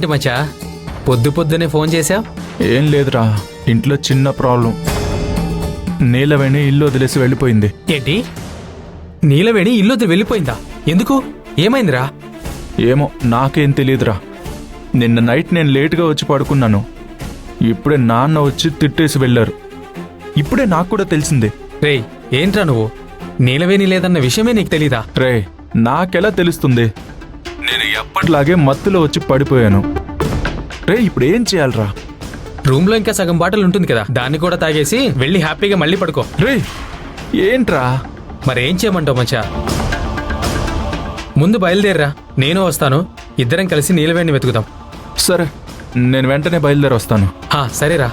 ఏంటి మచ్చా పొద్దు పొద్దునే ఫోన్ చేశావు? ఏం లేదురా, ఇంట్లో చిన్న ప్రాబ్లం. నీలవేణి ఇల్లు వదిలేసి వెళ్ళిపోయింది. ఏంటి, నీలవేణి ఇల్లు వదిలి వెళ్ళిపోయిందా? ఎందుకు, ఏమైందిరా? ఏమో నాకేం తెలియదురా. నిన్న నైట్ నేను లేటుగా వచ్చి పడుకున్నాను. ఇప్పుడే నాన్న వచ్చి తిట్టేసి వెళ్ళారు. ఇప్పుడే నాకు కూడా తెలిసిందే. రేయ్, ఏంట్రా నువ్వు? నీలవేణి లేదన్న విషయమే నీకు తెలీదా? రే, నాకెలా తెలుస్తుంది? నేను ఎప్పటిలాగే మత్తులో వచ్చి పడిపోయాను. రే, ఇప్పుడు ఏం చేయాలరా? రూమ్ లో ఇంకా సగం బాటిల్ ఉంటుంది కదా, దాన్ని కూడా తాగేసి వెళ్ళి హ్యాపీగా మళ్ళీ పడుకో. రే, ఏంట్రా? మరేం చేయమంటావు మచ్చా? ముందు బయలుదేరరా, నేను వస్తాను. ఇద్దరం కలిసి నీలవేణిని వెతుకుదాం. సరే, నేను వెంటనే బయలుదేరి వస్తాను. సరేరా.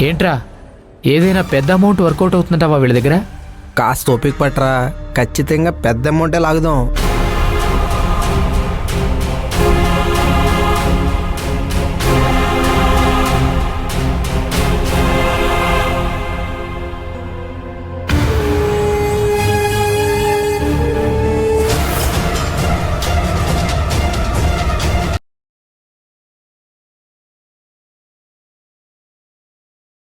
ఏంట్రా, ఏదైనా పెద్ద అమౌంట్ వర్కౌట్ అవుతుందంటావా వీళ్ళ దగ్గర? కాస్త ఓపిక పట్టరా, ఖచ్చితంగా పెద్ద అమౌంటే లాగుదాం.